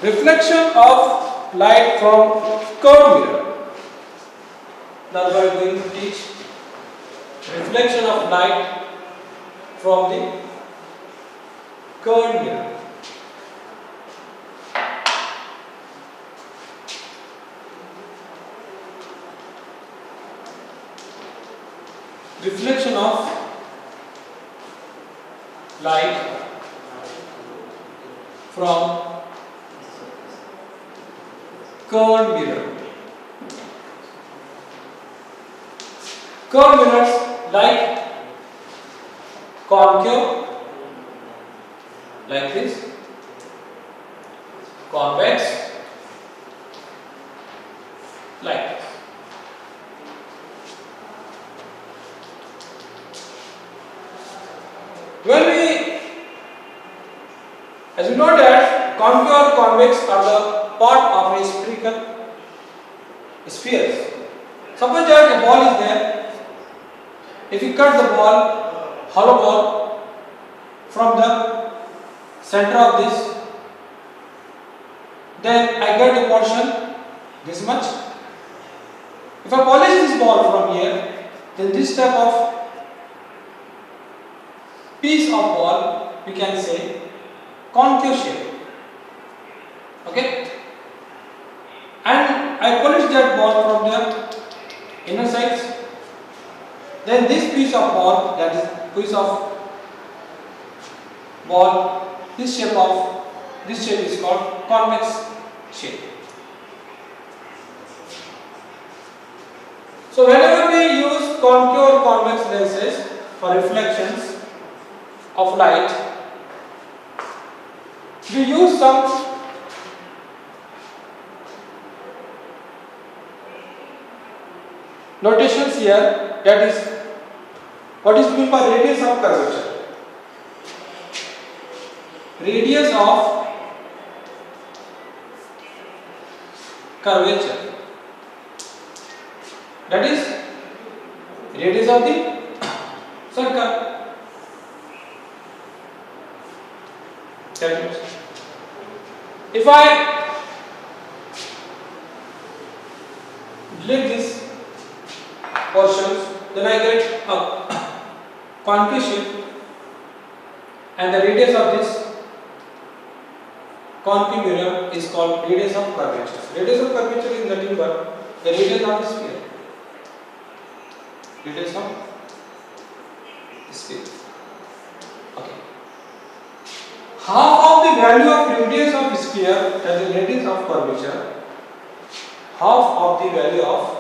Reflection of light from curved mirror. Now we are going to teach reflection of light from the curved mirror. Reflection of light from curved mirror. Curved mirrors like concave, like this, convex, like this. As you know that concave or convex are the part of a spherical spheres. Suppose that a ball is there. If you cut the ball, hollow ball, from the center of this, then I get a portion this much. If I polish this ball from here, then this type of piece of ball we can say concave shape. Okay? And I polish that ball from the inner sides. Then this piece of ball, that is piece of ball, this shape is called convex shape. So whenever we use concave or convex lenses for reflections of light, we use some notations here, that is what is meant by radius of curvature. Radius of curvature, that is radius of the circle. That means if I delete this portions, then I get a concave shape, and the radius of this concave mirror is called radius of curvature. Radius of curvature is nothing but the radius of the sphere. Radius of sphere. Okay. Half of the value of radius of sphere, that is radius of curvature, half of the value of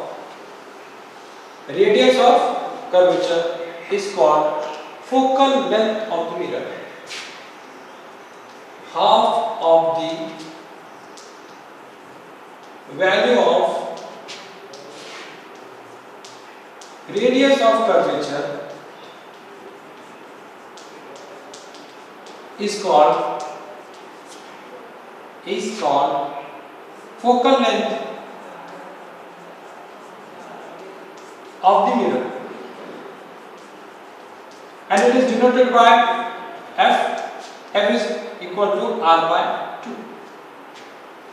radius of curvature is called focal length of the mirror. Half of the value of radius of curvature is called focal length of the mirror, and it is denoted by f. F is equal to r by 2.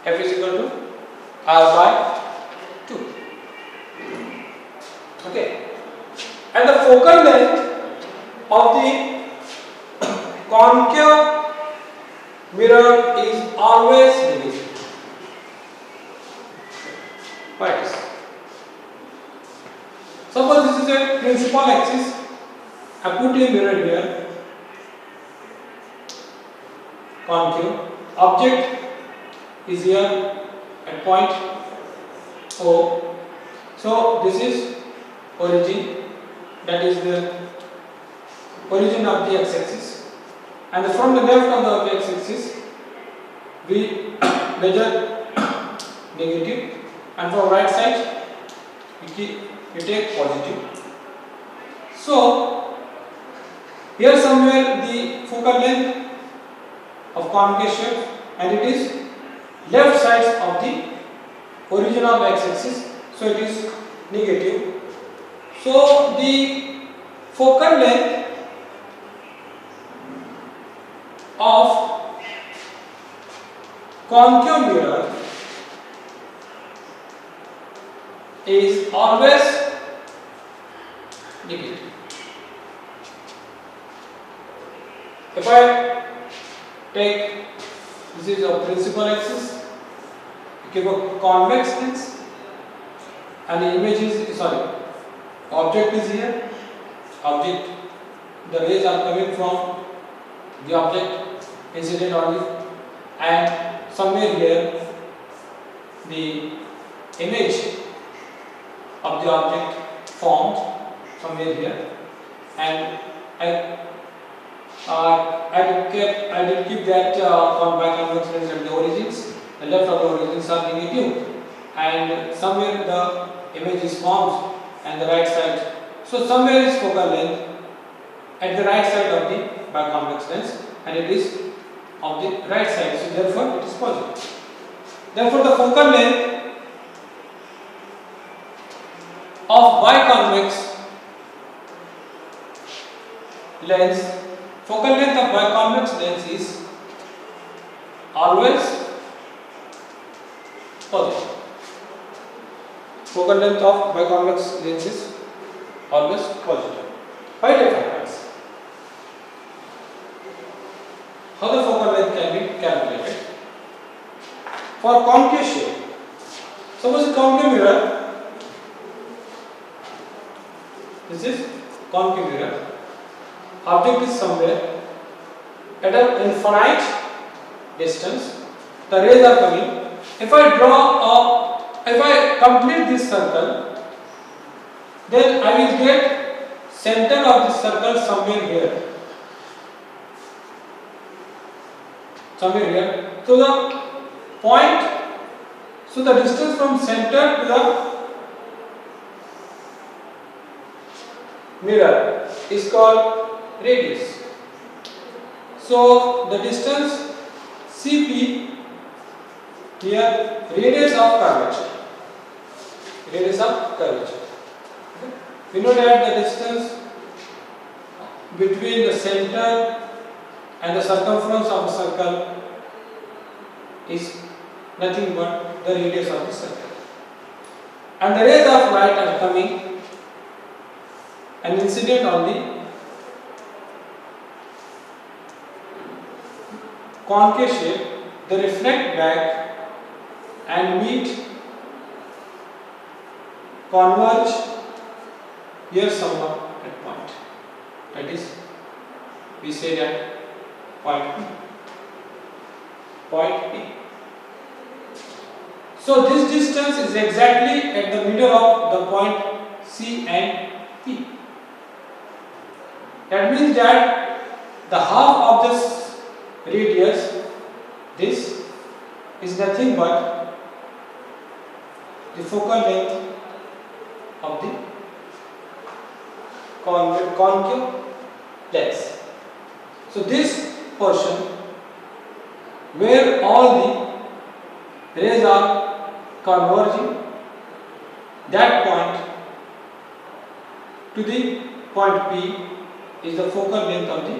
F is equal to r by 2. Okay, and the focal length of the concave mirror is always negative. Why is? Suppose this is a principal axis. I put a mirror here, concave. Object is here at point O. So this is origin, that is the origin of the x-axis, and from the left of the x-axis we measure negative, and from right side we take positive. So here somewhere the focal length of concave shape, and it is left sides of the origin of x-axis, so it is negative. So the focal length of concave mirror is always negative. If I take, this is a principal axis, give a convex lens, and the image is, sorry, object is here, object, the rays are coming from the object incident on it, and somewhere here the image of the object formed somewhere here, and I did keep that biconvex lens at the origins. The left of the origins are negative, and somewhere the image is formed and the right side. So somewhere is focal length at the right side of the biconvex lens, and it is of the right side. So therefore it is positive. Therefore the focal length of biconvex lens, focal length of biconvex lens is always positive. Focal length of biconvex lens is always positive. Why difference? How the focal length can be calculated? For concave shape, suppose a concave mirror, this is concave mirror, object is somewhere at an infinite distance, the rays are coming. If I complete this circle, then I will get center of this circle somewhere here. Somewhere here. So the point, so the distance from center to the mirror is called radius. So the distance CP here, radius of curvature. Radius of curvature. Okay. We know that the distance between the center and the circumference of the circle is nothing but the radius of the circle. And the rays of light are coming and incident on the concave shape, they reflect back and meet, converge here somewhere at point. That is, we say that point P. Point P. So this distance is exactly at the middle of the point C and P. That means that the half of this radius, this is nothing but the focal length of the concave lens. So this portion where all the rays are converging, that point to the point P is the focal length of the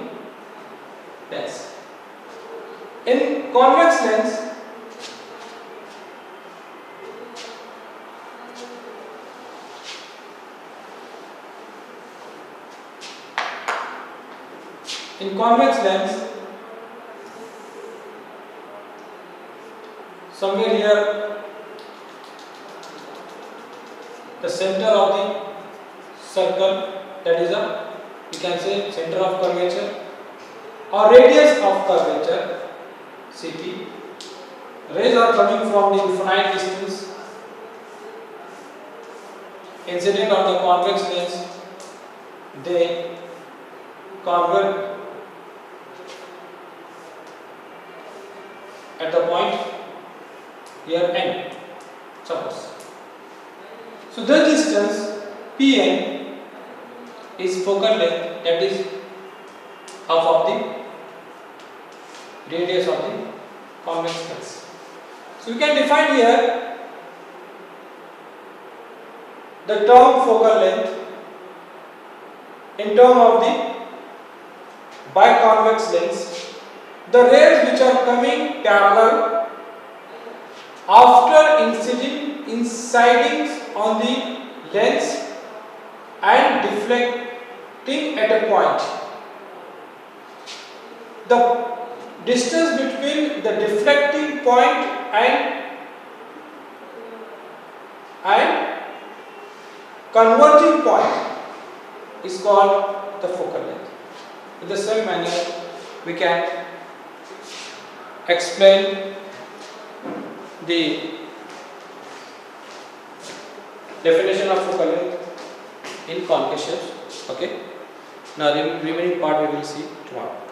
lens. In convex lens, somewhere here the center of the circle, that is a, we can say, center of curvature or radius of curvature CP. Rays are coming from the infinite distance incident on the convex lens, they converge at the point here N, suppose. So the distance Pn is focal length, that is half of the radius of the convex lens. So we can define here the term focal length in term of the biconvex lens. The rays which are coming parallel after inciding on the lens and deflecting at a point. The distance between the deflecting point and converging point is called the focal length. In the same manner, we can explain the definition of focal length in concave shapes. Okay. Now, the remaining part we will see tomorrow.